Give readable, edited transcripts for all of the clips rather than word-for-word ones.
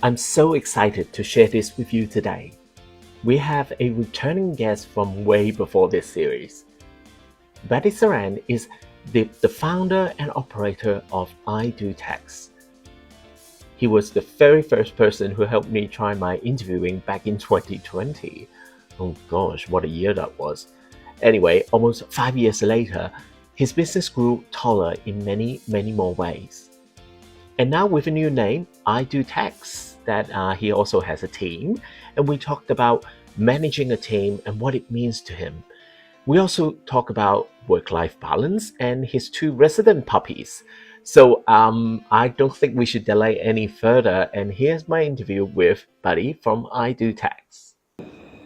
I'm so excited to share this with you today. We have a returning guest from way before this series. Badi Ceren is the founder and operator of I Do Tax. He was the very first person who helped me try my interviewing back in 2020. Oh gosh, what a year that was. Anyway, almost 5 years later, his business grew taller in many, many more ways. And now with a new name, I Do Tax, that he also has a team, and we talked about managing a team and what it means to him. We also talk about work-life balance and his two resident puppies. So I don't think we should delay any further. And here's my interview with Buddy from I Do Tax.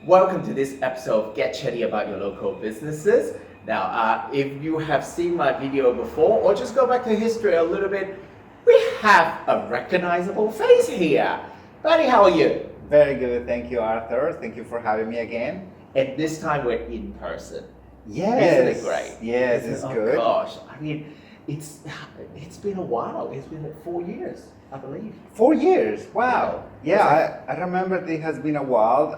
Welcome to this episode of Get Chatty about your local businesses. Now, if you have seen my video before, or just go back to history a little bit, we have a recognizable face here. Buddy, how are you? Very good, thank you, Arthur. Thank you for having me again. And this time we're in person. Yes. Isn't it great? Yes, it's good. Oh gosh, I mean, it's been a while. It's been like 4 years, I believe. 4 years, wow. Yeah, I remember it has been a while.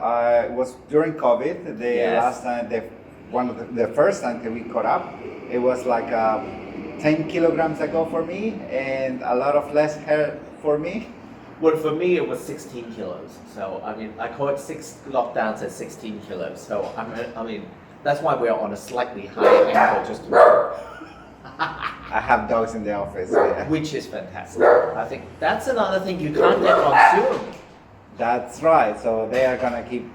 It was during COVID, last time, the first time that we caught up. It was like 10 kilograms ago for me and a lot of less hair for me. Well, for me, it was 16 kilos. So, I mean, I call it 6 lockdowns at 16 kilos. So, I mean, that's why we're on a slightly higher angle just to... I have dogs in the office. Yeah. Which is fantastic. I think that's another thing you can't get on Zoom. That's right. So they are gonna keep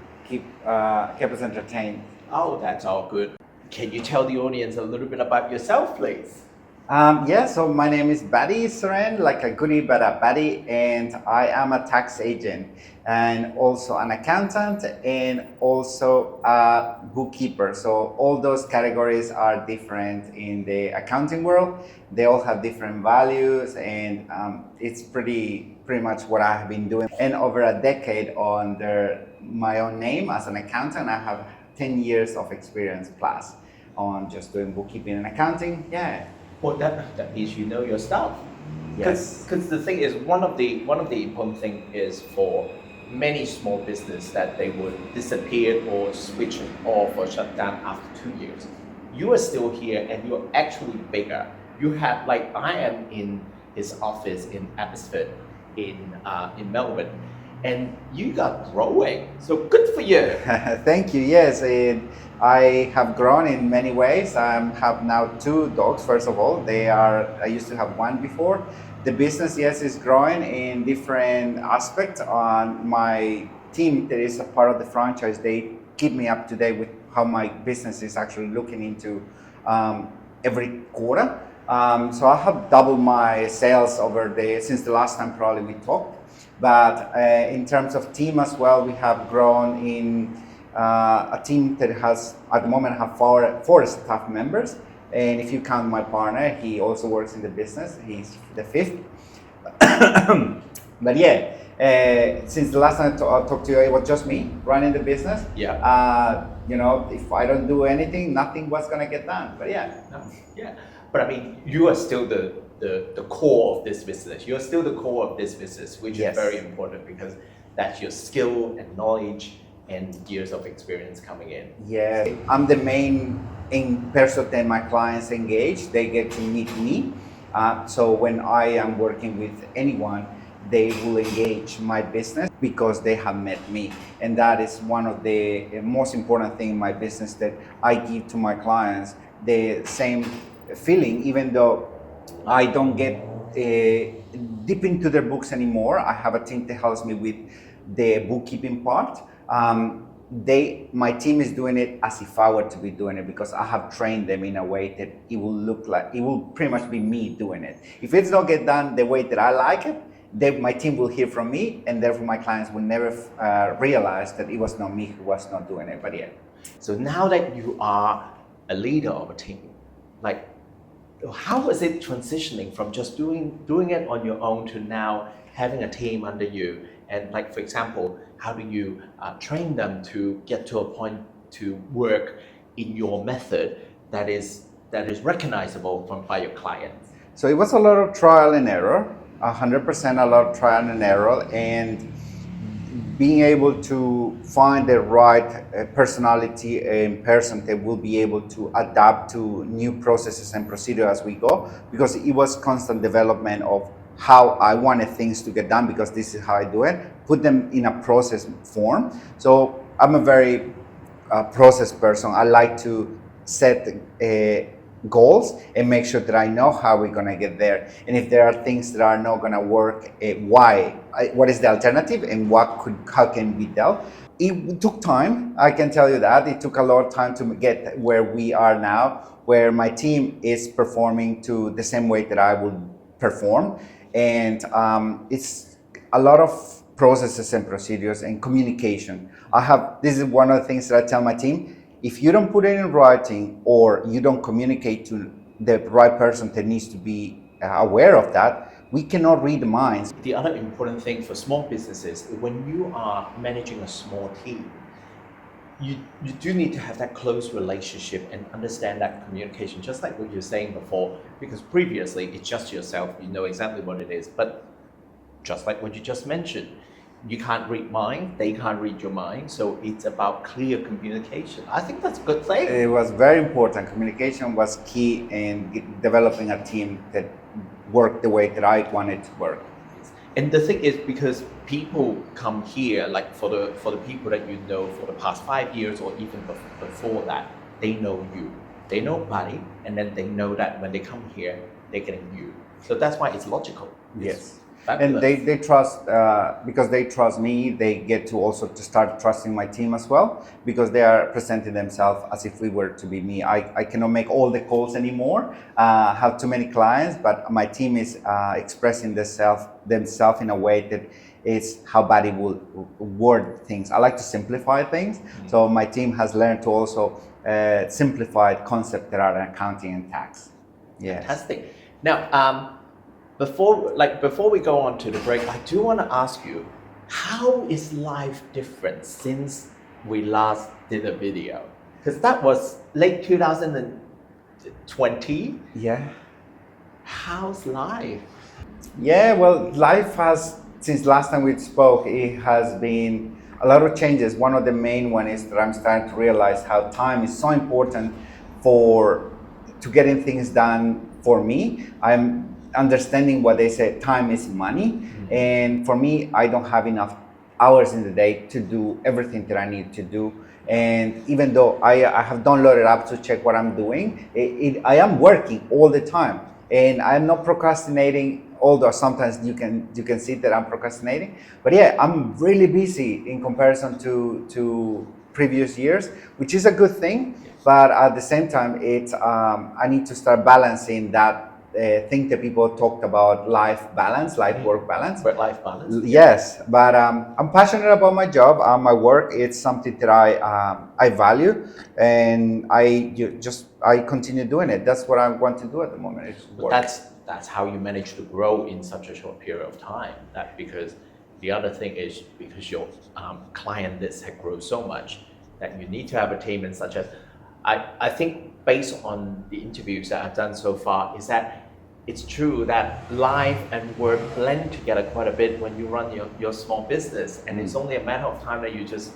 us entertained. Oh, that's all good. Can you tell the audience a little bit about yourself, please? So my name is Badi Ceren, like a goodie but a baddie, and I am a tax agent and also an accountant and also a bookkeeper. So all those categories are different in the accounting world. They all have different values, and it's pretty much what I have been doing. And over a decade under my own name as an accountant, I have 10 years of experience plus on just doing bookkeeping and accounting. Yeah. Well, that means you know your stuff. Yes. Because the thing is, one of the important thing is for many small business that they would disappear or switch off or shut down after 2 years. You are still here and you're actually bigger. You have, like, I am in his office in Abbotsford in Melbourne, and you got growing. So good for you. Thank you. Yes, I have grown in many ways. I have now 2 dogs. First of all, I used to have 1 before. The business, yes, is growing in different aspects. On my team, that is a part of the franchise, they keep me up to date with how my business is actually looking into every quarter. So I have doubled my sales since the last time probably we talked. But in terms of team as well, we have grown in a team that has, at the moment, have four staff members. And if you count my partner, he also works in the business. He's the 5th. But yeah, since the last time I talked to you, it was just me running the business. Yeah. If I don't do anything, nothing was gonna get done. But yeah. Yeah. But I mean, you are still the core of this business. You're still the core of this business, which Yes. is very important because that's your skill and knowledge and years of experience coming in. Yeah, I'm the main person that my clients engage. They get to meet me. So when I am working with anyone, they will engage my business because they have met me. And that is one of the most important things in my business, that I give to my clients the same feeling, even though I don't get deep into their books anymore. I have a team that helps me with the bookkeeping part. My team is doing it as if I were to be doing it, because I have trained them in a way that it will pretty much be me doing it. If it's not get done the way that I like it, then my team will hear from me, and therefore my clients will never realize that it was not me who was not doing it. But yeah. So now that you are a leader of a team, like, how was it transitioning from just doing it on your own to now having a team under you? And like, for example, how do you train them to get to a point to work in your method that is recognizable by your clients? So it was a lot of trial and error. 100% a lot of trial and error, and being able to find the right personality and person that will be able to adapt to new processes and procedure as we go, because it was constant development of how I wanted things to get done, because this is how I do it, put them in a process form. So I'm a very process person. I like to set goals and make sure that I know how we're going to get there. And if there are things that are not going to work, what is the alternative, and how can be dealt? It took time, I can tell you that. It took a lot of time to get where we are now, where my team is performing to the same way that I would perform. And it's a lot of processes and procedures and communication. This is one of the things that I tell my team: if you don't put it in writing, or you don't communicate to the right person that needs to be aware of that, we cannot read the minds. The other important thing for small businesses, when you are managing a small team, you do need to have that close relationship and understand that communication, just like what you're saying before, because previously it's just yourself, you know exactly what it is. But just like what you just mentioned, you can't read mind, they can't read your mind. So it's about clear communication. I think that's a good thing. It was very important. Communication was key in developing a team that worked the way that I wanted to work. And the thing is, because people come here, like for the people that you know for the past 5 years or even before that, they know you, they know Badi, and then they know that when they come here, they're getting you. So that's why it's logical. Yes. And they trust, because they trust me, they get to also to start trusting my team as well, because they are presenting themselves as if we were to be me. I cannot make all the calls anymore, have too many clients, but my team is expressing themselves in a way that is how Badi will word things. I like to simplify things. Mm-hmm. So my team has learned to also simplify concepts that are in accounting and tax. Yes. Fantastic. Now, before we go on to the break, I do want to ask you, how is life different since we last did a video? Because that was late 2020. Yeah. How's life? Yeah, well, life has, since last time we spoke, it has been a lot of changes. One of the main one is that I'm starting to realize how time is so important to getting things done for me. I'm understanding what they say, time is money. Mm-hmm. And for me, I don't have enough hours in the day to do everything that I need to do. And even though I have downloaded app to check what I'm doing, I am working all the time, and I'm not procrastinating. Although sometimes you can see that I'm procrastinating, but yeah, I'm really busy in comparison to previous years, which is a good thing. But at the same time, I need to start balancing that thing that people talked about, work balance. Work-life balance. Yes, but I'm passionate about my job. My work, it's something that I value, and I continue doing it. That's what I want to do at the moment. That's how you manage to grow in such a short period of time. That because the other thing is, because your client list has grown so much that you need to have a team, and such as I think based on the interviews that I've done so far, is that it's true that life and work blend together quite a bit when you run your small business, and it's only a matter of time that you just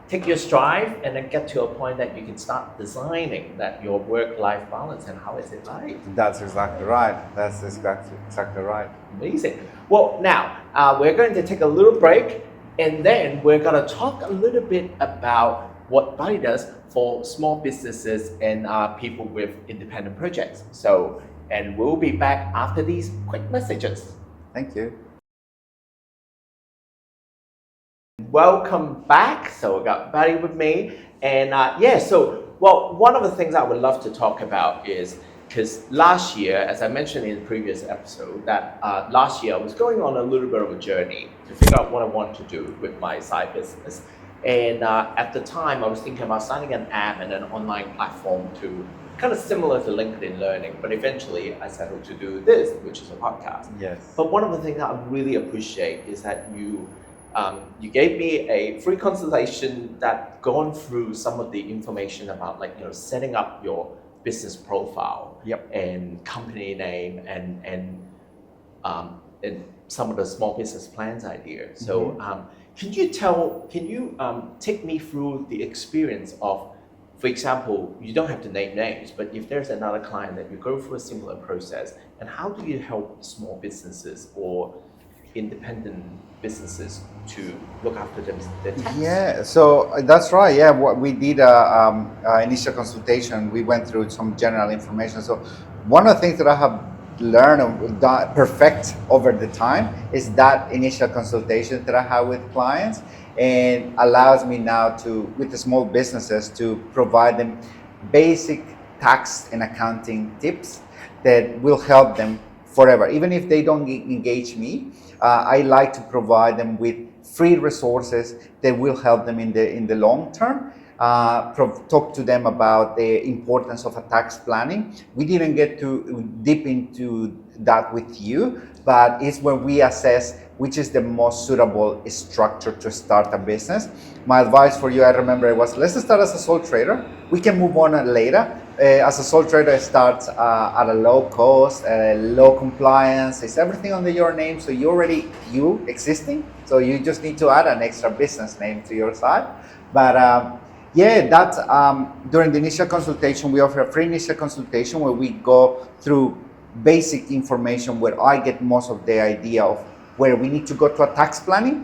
take your stride and then get to a point that you can start designing that your work-life balance and how is it like. That's exactly right. That's exactly right. Amazing. Well, now we're going to take a little break, and then we're going to talk a little bit about what Badi does for small businesses and people with independent projects. And we'll be back after these quick messages. Thank you. Welcome back. So we got Badi with me, and one of the things I would love to talk about is, because last year, as I mentioned in the previous episode, that last year I was going on a little bit of a journey to figure out what I want to do with my side business. And at the time, I was thinking about starting an app and an online platform to kind of similar to LinkedIn Learning, but eventually I settled to do this, which is a podcast. Yes. But one of the things that I really appreciate is that you gave me a free consultation that gone through some of the information about setting up your business profile. Yep. And company name and in some of the small business plans idea. So can you take me through the experience of, for example, you don't have to name names, but if there's another client that you go through a similar process, and how do you help small businesses or independent businesses to look after their tax? Yeah, so that's right. Yeah, what we did initial consultation. We went through some general information. So one of the things that I have learned and perfect over the time is that initial consultation that I have with clients, and allows me now to, with the small businesses, to provide them basic tax and accounting tips that will help them forever. Even if they don't engage me, I like to provide them with free resources that will help them in the long term. Talk to them about the importance of a tax planning. We didn't get too deep into that with you, but it's when we assess which is the most suitable structure to start a business. My advice for you, I remember, it was, let's start as a sole trader. We can move on later. As a sole trader, it starts at a low cost, low compliance. It's everything under your name, so you existing. So you just need to add an extra business name to your side. But yeah, that's during the initial consultation, we offer a free initial consultation where we go through basic information, where I get most of the idea of where we need to go to a tax planning,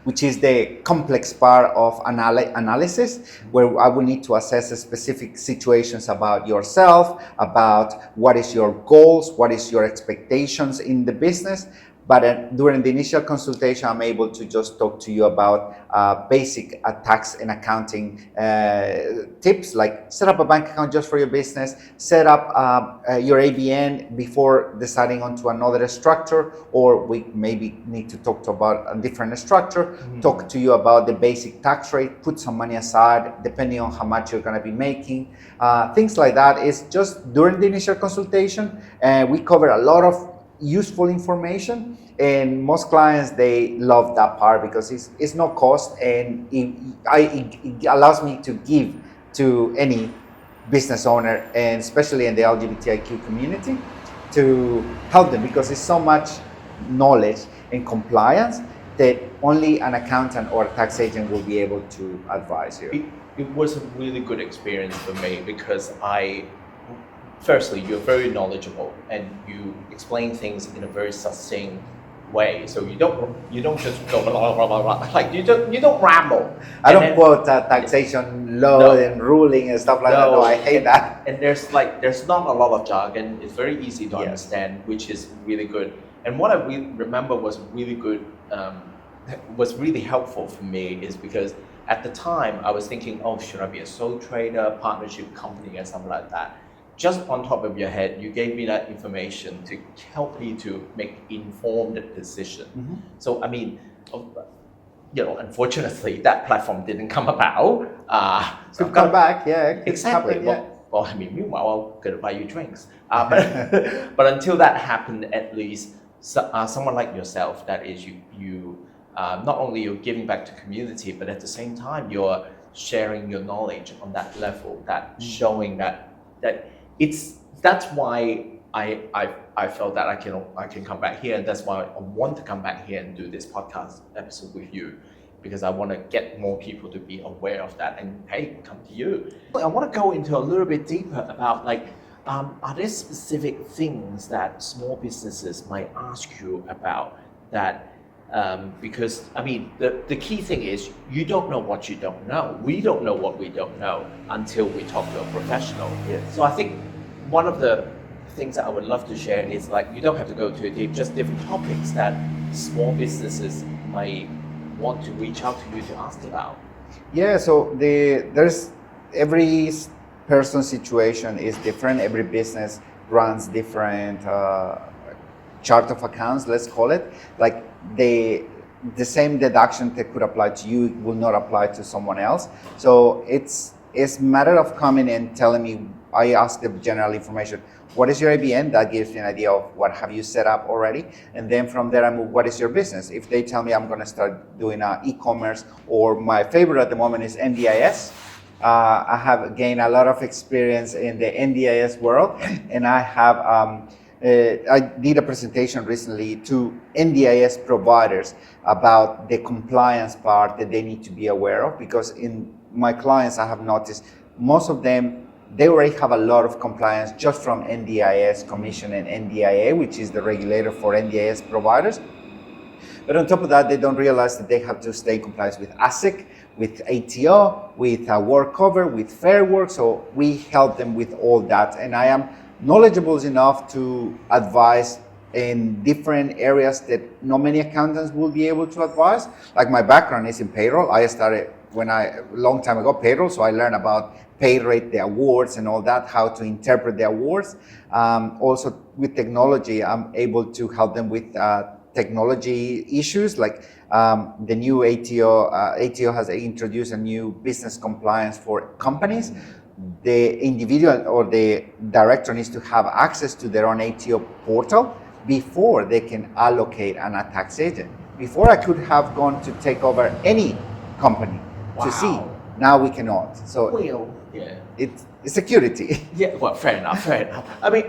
which is the complex part of analysis, where I will need to assess specific situations about yourself, about what is your goals, what is your expectations in the business. But during the initial consultation, I'm able to just talk to you about basic tax and accounting tips, like set up a bank account just for your business, set up your ABN before deciding onto another structure, or we maybe need to talk about a different structure, talk to you about the basic tax rate, put some money aside depending on how much you're going to be making. Things like that is just during the initial consultation. We cover a lot of useful information, and most clients, they love that part because it's no cost, and it allows me to give to any business owner, and especially in the LGBTIQ community, to help them, because it's so much knowledge and compliance that only an accountant or a tax agent will be able to advise you. It was a really good experience for me because firstly, you're very knowledgeable and you explain things in a very succinct way. So you don't just go blah, blah, blah, blah. Like you don't ramble. I don't quote taxation law and ruling and stuff like that. No, I hate that. And there's not a lot of jargon. It's very easy to understand, which is really good. And what I remember was really good, was really helpful for me, is because at the time I was thinking, oh, should I be a sole trader, partnership company, or something like that? Just on top of your head, you gave me that information to help me to make informed decision. So I mean, unfortunately, that platform didn't come about. So come back, yeah. Exactly. Well, I mean, meanwhile, I'm gonna buy you drinks. But until that happened, at least someone like yourself, that is, you not only you're giving back to community, but at the same time you're sharing your knowledge on that level, that showing that that's why I felt that I can come back here, and that's why I want to come back here and do this podcast episode with you, because I want to get more people to be aware of that and hey, come to you. I want to go into a little bit deeper about are there specific things that small businesses might ask you about that? Because I mean, the key thing is you don't know what you don't know. We don't know what we don't know until we talk to a professional. Yes. So I think one of the things that I would love to share is, like, you don't have to go too deep, just different topics that small businesses might want to reach out to you to ask about. Yeah, so there's every person's situation is different. Every business runs different chart of accounts, let's call it. Like the same deduction that could apply to you will not apply to someone else. So it's a matter of coming and telling me. I ask the general information. What is your ABN? That gives me an idea of what have you set up already. And then from there I move, what is your business? If they tell me I'm going to start doing e-commerce, or my favorite at the moment is NDIS. I have gained a lot of experience in the NDIS world, and I have I did a presentation recently to NDIS providers about the compliance part that they need to be aware of, because in my clients I have noticed most of them, they already have a lot of compliance just from NDIS Commission and NDIA, which is the regulator for NDIS providers. But on top of that, they don't realize that they have to stay in compliance with ASIC, with ATO, with work cover, with fair work. So we help them with all that. And I am knowledgeable enough to advise in different areas that not many accountants will be able to advise. Like my background is in payroll. I started a long time ago, payroll. So I learned about pay rate, the awards and all that, how to interpret the awards. Also with technology, I'm able to help them with technology issues, like the new ATO. ATO has introduced a new business compliance for companies. The individual or the director needs to have access to their own ATO portal before they can allocate a tax agent. Before I could have gone to take over any company to see. Now we cannot. So Well, yeah. it's security. Yeah, well, fair enough, fair enough. I mean,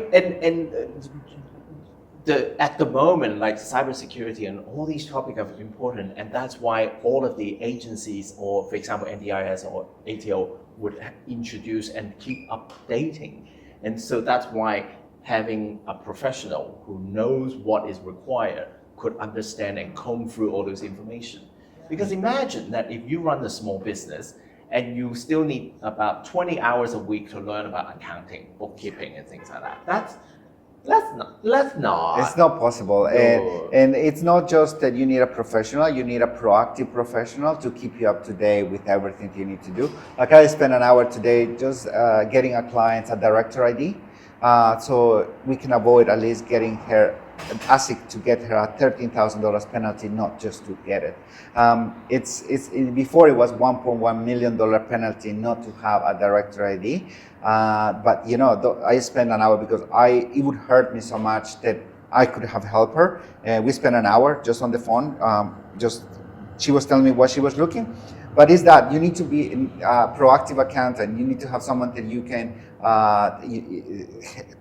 at the moment, like cybersecurity and all these topics are important, and that's why all of the agencies, or for example, NDIS or ATO, would introduce and keep updating. And so that's why having a professional who knows what is required could understand and comb through all those information. Because imagine that if you run a small business and you still need about 20 hours a week to learn about accounting, bookkeeping, and things like that. Let's not. It's not possible. No. And it's not just that you need a professional, you need a proactive professional to keep you up to date with everything you need to do. Like I spent an hour today just getting a client a director ID. So we can avoid at least getting her ASIC to get her a $13,000 penalty, not just to get it. Before it was $1.1 million penalty not to have a director ID. But you know, I spent an hour because it would hurt me so much that I could have helped her. We spent an hour just on the phone. She was telling me what she was looking. But is that you need to be a proactive accountant. You need to have someone that you can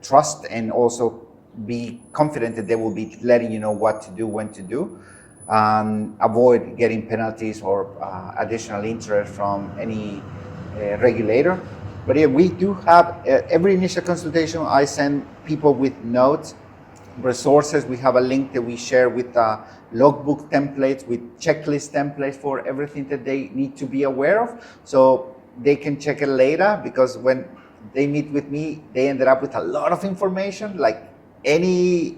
trust, and also be confident that they will be letting you know what to do, when to do, and avoid getting penalties or additional interest from any regulator. But yeah, we do have every initial consultation. I send people with notes, resources. We have a link that we share with logbook templates, with checklist templates for everything that they need to be aware of, so they can check it later. Because when they meet with me, they ended up with a lot of information, like any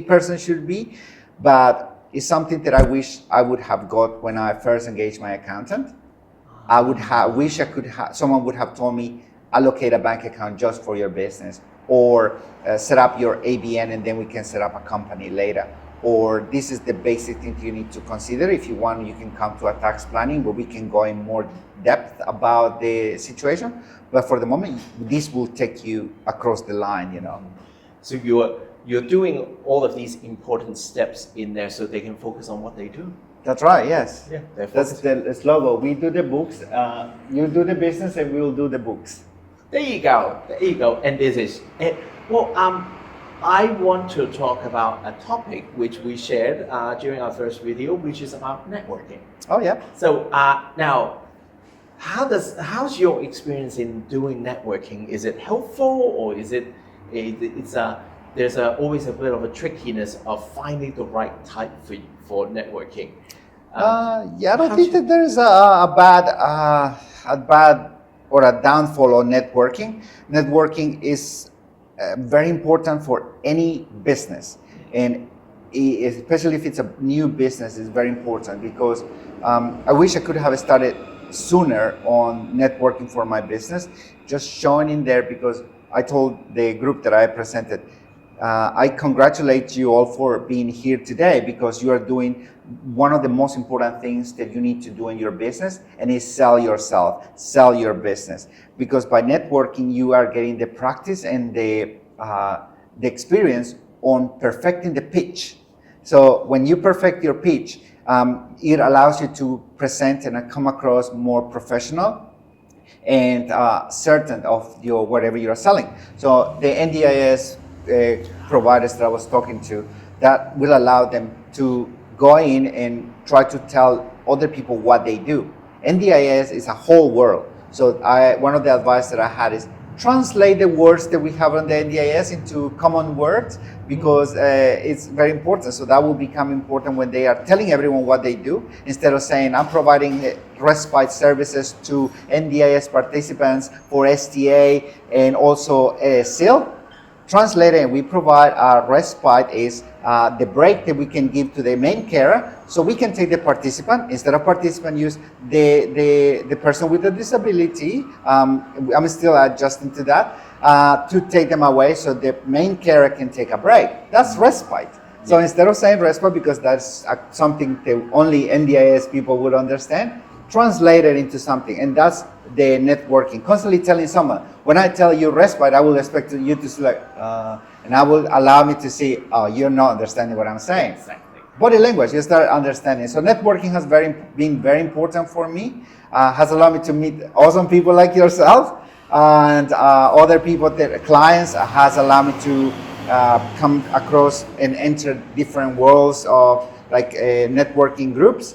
person should be. But it's something that I wish I would have got when I first engaged my accountant. I would wish someone would have told me, allocate a bank account just for your business, or set up your ABN and then we can set up a company later. Or this is the basic thing you need to consider. If you want, you can come to a tax planning where we can go in more depth about the situation. But for the moment, this will take you across the line, you know. So you're doing all of these important steps in there so they can focus on what they do. That's right, yes. Yeah, that's the slogan. We do the books, you do the business, and we'll do the books. There you go. And this is it. Well, I want to talk about a topic which we shared during our first video, which is about networking. Oh yeah. So now, how's your experience in doing networking? Is it helpful, or is there's always a bit of a trickiness of finding the right type for networking? Yeah, I don't think that there is a bad or a downfall on networking. Networking is very important for any business, and especially if it's a new business, it's very important, because I wish I could have started sooner on networking for my business, just showing in there, because I told the group that I presented, I congratulate you all for being here today, because you are doing one of the most important things that you need to do in your business, and is sell yourself, sell your business. Because by networking, you are getting the practice and the experience on perfecting the pitch. So when you perfect your pitch, it allows you to present and come across more professional and certain of your whatever you're selling. So the NDIS providers that I was talking to that will allow them to go in and try to tell other people what they do. NDIS is a whole world. So one of the advice that I had is translate the words that we have on the NDIS into common words because it's very important. So that will become important when they are telling everyone what they do instead of saying I'm providing respite services to NDIS participants for STA and also SIL. Translated, we provide a respite is the break that we can give to the main carer, so we can take the participant instead of participant use the person with a disability. I'm still adjusting to that to take them away, so the main carer can take a break. That's respite. So instead of saying respite, because that's something that only NDIS people would understand, translate it into something, and that's the networking. Constantly telling someone, when I tell you respite, I will expect you to see like, and I will allow me to see, oh, you're not understanding what I'm saying. Exactly. Body language, you start understanding. So networking has been very important for me. Has allowed me to meet awesome people like yourself and other people, that clients, has allowed me to come across and enter different worlds of like networking groups.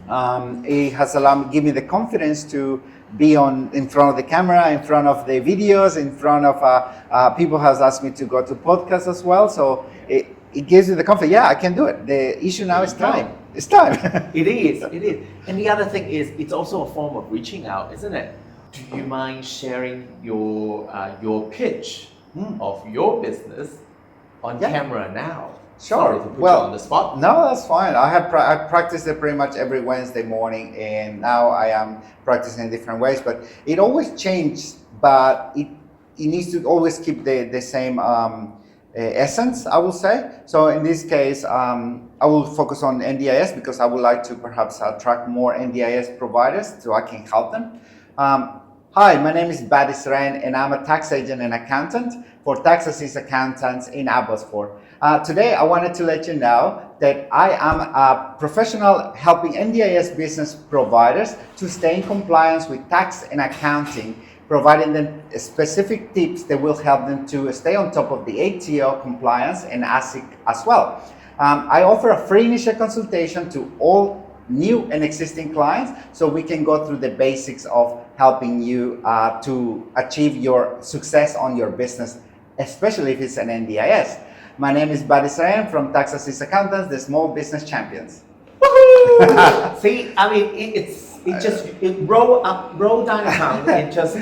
It has allowed me, give me the confidence to be in front of the camera, in front of the videos, in front of people. Has asked me to go to podcasts as well. So it gives you the confidence. Yeah, I can do it. The issue now is time. It's time. It is. And the other thing is, it's also a form of reaching out, isn't it? Do you mind sharing your pitch of your business on camera now? Sure. Sorry to put you on the spot. No, that's fine. I practice it pretty much every Wednesday morning, and now I am practicing in different ways. But it always changes. But it needs to always keep the same essence, I will say. So in this case, I will focus on NDIS because I would like to perhaps attract more NDIS providers so I can help them. Hi, my name is Badi Ceren, and I'm a tax agent and accountant for tax assist accountants in Abbotsford. Today, I wanted to let you know that I am a professional helping NDIS business providers to stay in compliance with tax and accounting, providing them specific tips that will help them to stay on top of the ATO compliance and ASIC as well. I offer a free initial consultation to all new and existing clients, so we can go through the basics of helping you to achieve your success on your business, especially if it's an NDIS. My name is Badi Ceren from Tax Assist Accountants, the Small Business Champions. Woohoo! See, I mean, it rolled down your tongue. It just,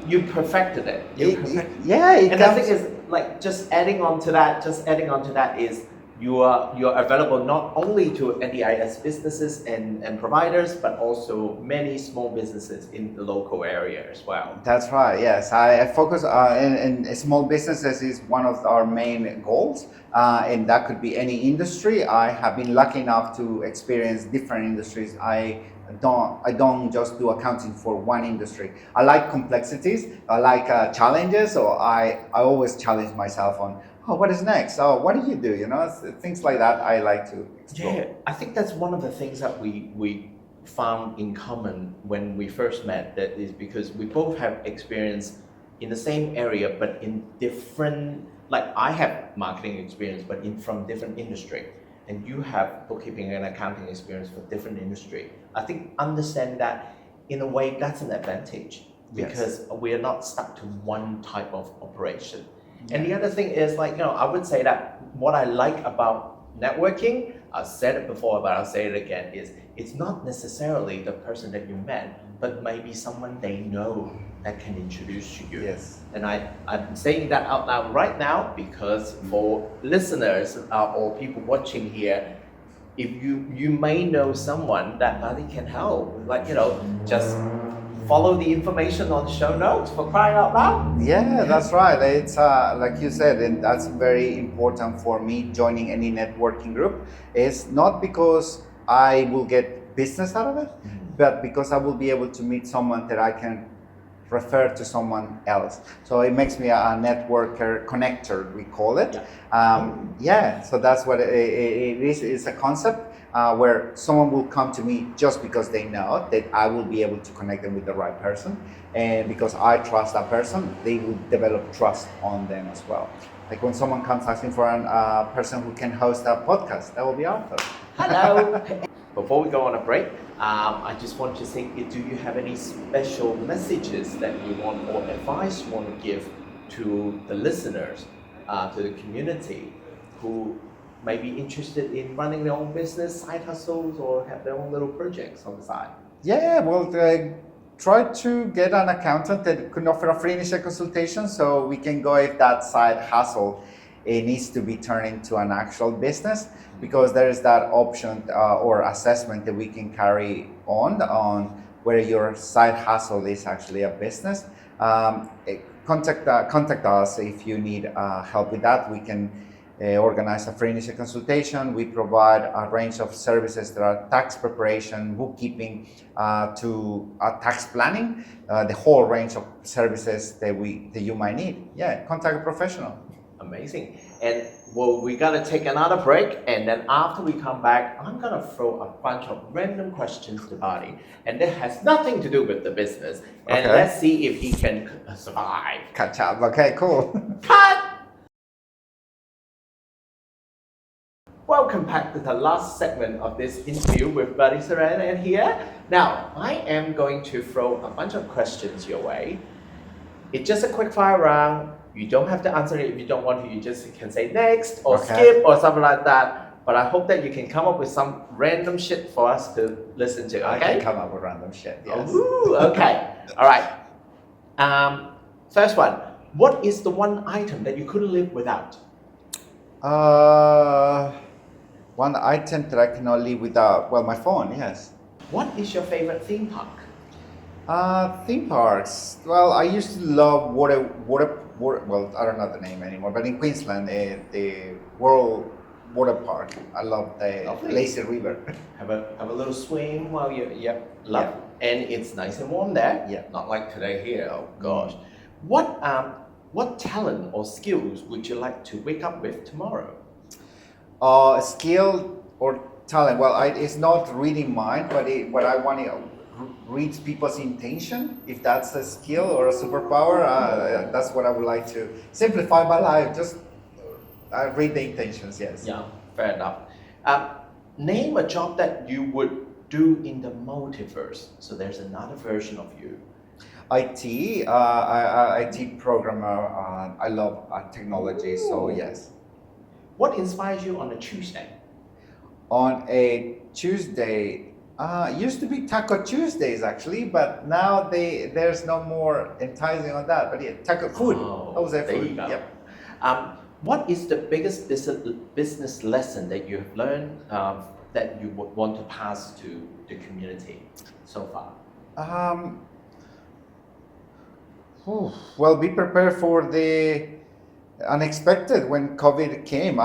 you perfected it. And the thing is, like, just adding on to that is you're available not only to NDIS businesses and providers, but also many small businesses in the local area as well. That's right, yes. I focus in small businesses is one of our main goals, and that could be any industry. I have been lucky enough to experience different industries. I don't just do accounting for one industry. I like complexities, I like challenges, so I always challenge myself on, oh, what is next? Oh, what do you do? You know, things like that I like to explore. Yeah, I think that's one of the things that we found in common when we first met, that is because we both have experience in the same area, but in different, like I have marketing experience, but from different industry. And you have bookkeeping and accounting experience for different industry. I think understand that in a way that's an advantage because we are not stuck to one type of operation. And the other thing is, like, I would say that what I like about networking, I've said it before, but I'll say it again, is it's not necessarily the person that you met, but maybe someone they know that can introduce you. Yes. And I'm saying that out loud right now because for listeners or people watching here, if you may know someone that Badi can help, like, just follow the information on the show notes, for crying out loud. Yeah, that's right. It's like you said, and that's very important for me joining any networking group. It's not because I will get business out of it, but because I will be able to meet someone that I can refer to someone else. So it makes me a networker connector, we call it. So that's what it is. It's a concept where someone will come to me just because they know that I will be able to connect them with the right person. And because I trust that person, they will develop trust on them as well. Like when someone comes asking for a person who can host a podcast, that will be awesome. Hello. Before we go on a break, I just want to say, do you have any special messages that you want or advice you want to give to the listeners, to the community who may be interested in running their own business, side hustles, or have their own little projects on the side? Yeah, well, try to get an accountant that can offer a free initial consultation so we can go if that side hustle it needs to be turned into an actual business, because there is that option or assessment that we can carry on where your side hustle is actually a business. Contact us if you need help with that. We can organize a free initial consultation. We provide a range of services that are tax preparation, bookkeeping, to tax planning, the whole range of services that you might need. Yeah, contact a professional. Amazing. And well, we gotta take another break, and then after we come back, I'm gonna throw a bunch of random questions to Badi, and that has nothing to do with the business. And Okay. let's see if he can survive. Catch up. Okay, cool. Cut! Welcome back to the last segment of this interview with Badi Ceren and here. Now, I am going to throw a bunch of questions your way. It's just a quick fire round. You don't have to answer it if you don't want to. You just can say next or Okay. skip or something like that. But I hope that you can come up with some random shit for us to listen to, I okay? can come up with random shit, yes. Ooh, okay. All right. First one. What is the one item that you couldn't live without? One item that I cannot live without, well, my phone, yes. What is your favorite theme park? Theme parks. Well, I used to love water. Well, I don't know the name anymore, but in Queensland, the World Water Park. I love the Lovely. lazy river. Have a little swim while you love. Yeah. And it's nice and warm there. Yeah. Not like today here. Oh gosh. What talent or skills would you like to wake up with tomorrow? Skill or talent. Well, it's not reading mind, but what I want to read people's intention. If that's a skill or a superpower, that's what I would like to simplify my life. Just read the intentions. Yes. Yeah, fair enough. Name a job that you would do in the multiverse. So there's another version of you. IT programmer. I love technology, so yes. What inspires you on a Tuesday? On a Tuesday, used to be Taco Tuesdays actually, but now there's no more enticing on that. But yeah, taco food. Oh, I was there there food. you go. Yep. What is the biggest business lesson that you have learned that you would want to pass to the community so far? Well, be prepared for the unexpected. When COVID came,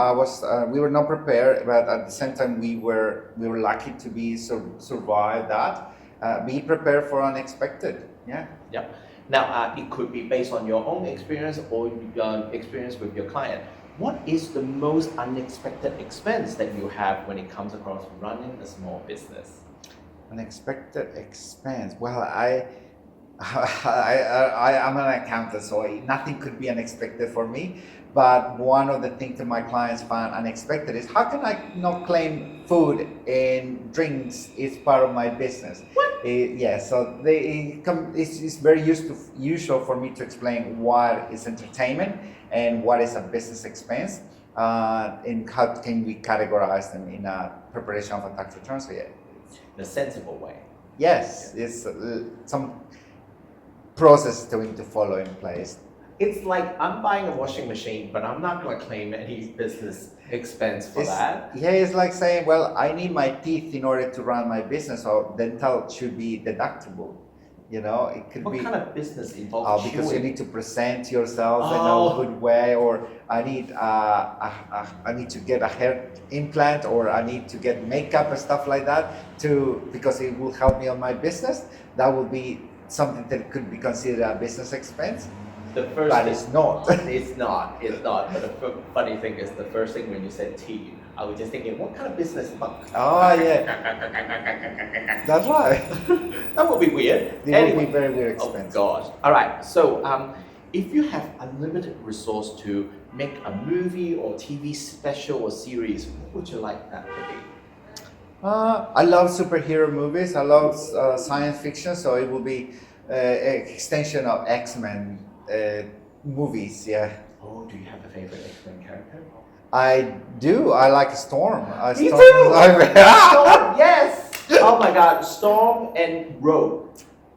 we were not prepared, but at the same time we were lucky to be survive that. Be prepared for unexpected. Yeah. Yeah. Now, it could be based on your own experience or your experience with your client. What is the most unexpected expense that you have when it comes across running a small business? Unexpected expense. Well, I'm an accountant, so nothing could be unexpected for me. But one of the things that my clients find unexpected is how can I not claim food and drinks is part of my business? What? Yeah, so it's very usual for me to explain what is entertainment and what is a business expense, and how can we categorize them in a preparation of a tax return. So yeah, In a sensible way. yes, it's some process that we need to follow in place. It's like I'm buying a washing machine, but I'm not going to claim any business expense for that. Yeah, it's like saying, well, I need my teeth in order to run my business, so dental should be deductible. You know, it could What be kind of business involves because you chewing? need to present yourself in Oh. a good way, or I need to get a hair implant, or I need to get makeup and stuff like that because it will help me on my business. That would be something that could be considered a business expense. The first But thing- it's not. It's not. It's not. But the funny thing is, the first thing when you said tea, I was just thinking, what kind of business? Oh yeah, that's right. That would be weird. It would be very, very Oh expensive. gosh. All right. So, if you have unlimited resource to make a movie or TV special or series, what would you like that to be? I love superhero movies. I love science fiction, so it will be an extension of X-Men movies. Yeah, Oh, do you have a favorite X-Men character? I do. I like Storm. Me Storm too! Storm, Yes! Oh my god, Storm and Rogue.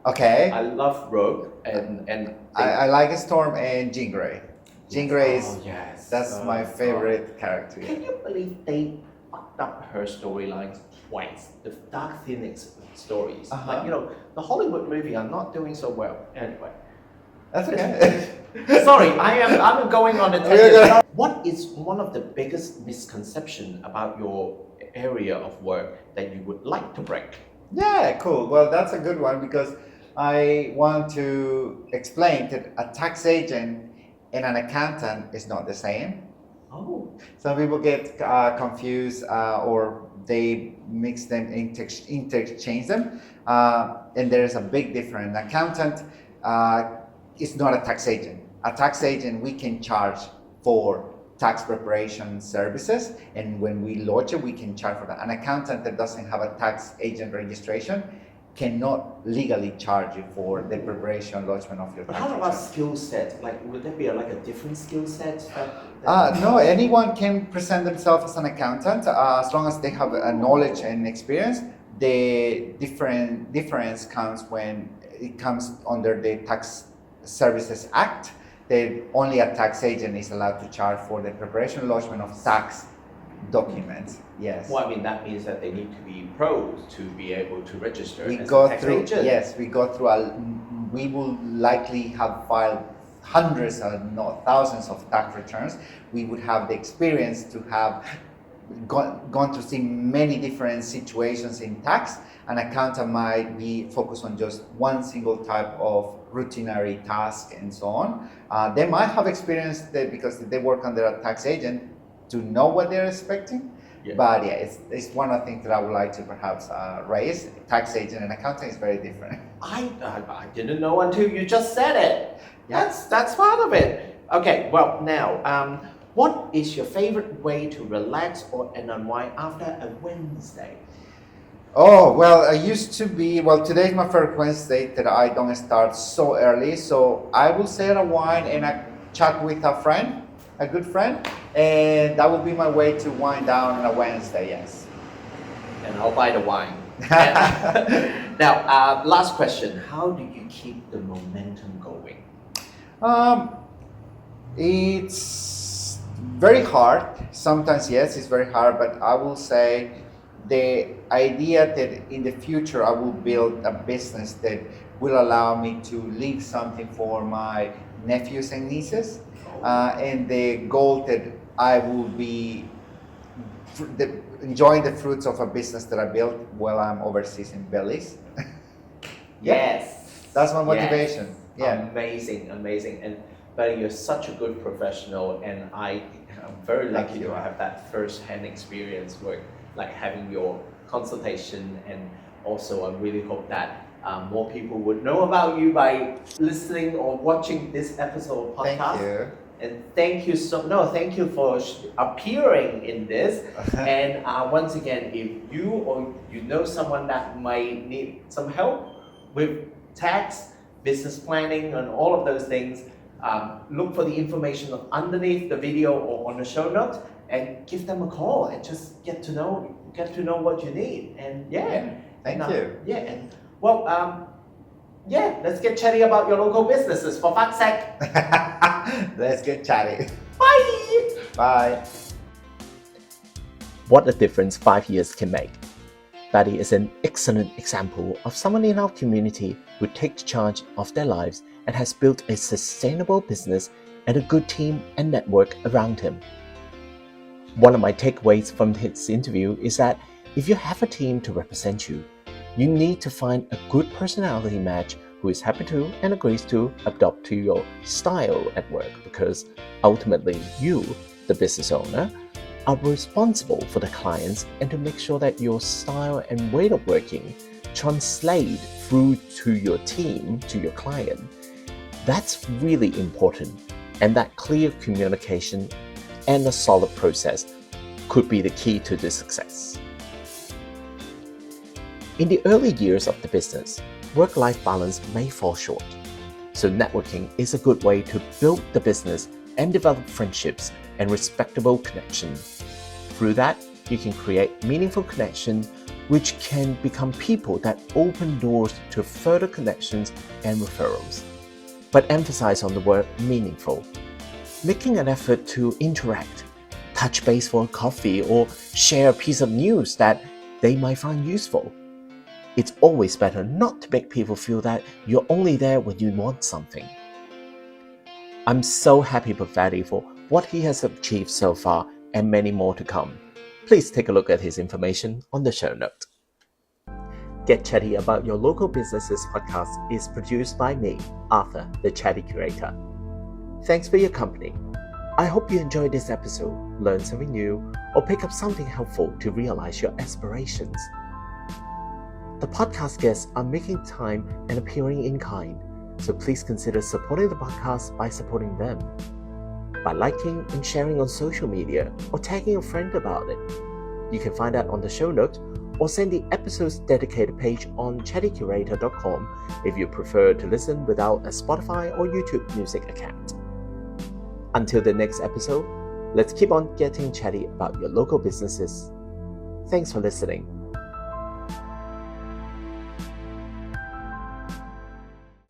okay. I love Rogue and I like Storm and Jean Grey. Jean Grey is yes. that's Oh, my God. favorite character. Can you believe they fucked up her storylines twice? The Dark Phoenix stories. Like, the Hollywood movie are not doing so well. Anyway. That's okay. Sorry, I'm going on a tangent. What is one of the biggest misconception about your area of work that you would like to break? Yeah, cool. Well, that's a good one because I want to explain that a tax agent and an accountant is not the same. Oh. Some people get confused or they mix them, interchange them, and there is a big difference. An accountant is not a tax agent. A tax agent, we can charge for tax preparation services, and when we launch it, we can charge for that. An accountant that doesn't have a tax agent registration cannot legally charge you for the preparation and lodgement of your But tax how about return. skill set? Like, would there be like a different skill set? No, anyone can present themselves as an accountant as long as they have a knowledge and experience. The difference comes when it comes under the Tax Services Act. That only a tax agent is allowed to charge for the preparation and lodgement of tax documents. Yes. Well, I mean, that means that they need to be pros to be able to register We as go a tax through. agent. Yes, we go through. We will likely have filed hundreds, not thousands, of tax returns. We would have the experience to have gone to see many different situations in tax. An accountant might be focused on just one single type of routinary task and so on. They might have experience that because they work under a tax agent to know what they're expecting. Yeah. But yeah, it's one of the things that I would like to perhaps raise. Tax agent and accountant is very different. I didn't know until you just said it. Yeah. That's part of it. Okay, well now, what is your favorite way to relax and unwind after a Wednesday? Oh, well, I used to be, well, today's my first Wednesday that I don't start so early. So I will sit at wine and I chat with a friend, a good friend, and that will be my way to wind down on a Wednesday, yes. And I'll buy the wine. Now, last question. How do you keep the momentum going? It's very hard. Sometimes, yes, it's very hard, but I will say the idea that in the future I will build a business that will allow me to leave something for my nephews and nieces, and the goal that I will be enjoying the fruits of a business that I built while I'm overseas in Belize. Yes. That's my motivation. Yeah. Amazing. And Buddy, you're such a good professional, and I'm very Thank lucky you. to have that first-hand experience like having your consultation, and also I really hope that more people would know about you by listening or watching this episode of Thank podcast. you. And thank you for appearing in this. And once again, if you or you know someone that might need some help with tax, business planning, and all of those things, look for the information underneath the video or on the show notes, and give them a call and just get to know what you need. And Thank you. Let's get chatty about your local businesses, for fuck's sake. Let's get chatty. Bye. Bye. What a difference 5 years can make. Badi is an excellent example of someone in our community who takes charge of their lives and has built a sustainable business and a good team and network around him. One of my takeaways from his interview is that if you have a team to represent you, you need to find a good personality match who is happy to and agrees to adopt to your style at work, because ultimately you, the business owner, are responsible for the clients and to make sure that your style and way of working translate through to your team, to your client. That's really important and that clear communication and a solid process could be the key to the success. In the early years of the business, work-life balance may fall short, so networking is a good way to build the business and develop friendships and respectable connections. Through that, you can create meaningful connections which can become people that open doors to further connections and referrals. But emphasize on the word meaningful. Making an effort to interact, touch base for a coffee, or share a piece of news that they might find useful. It's always better not to make people feel that you're only there when you want something. I'm so happy for Badi for what he has achieved so far and many more to come. Please take a look at his information on the show note. Get Chatty About Your Local Businesses podcast is produced by me, Arthur, the Chatty Curator. Thanks for your company. I hope you enjoyed this episode, learn something new, or pick up something helpful to realize your aspirations. The podcast guests are making time and appearing in kind, so please consider supporting the podcast by supporting them. By liking and sharing on social media or tagging a friend about it. You can find that on the show notes or send the episode's dedicated page on chattycurator.com if you prefer to listen without a Spotify or YouTube Music account. Until the next episode, let's keep on getting chatty about your local businesses. Thanks for listening.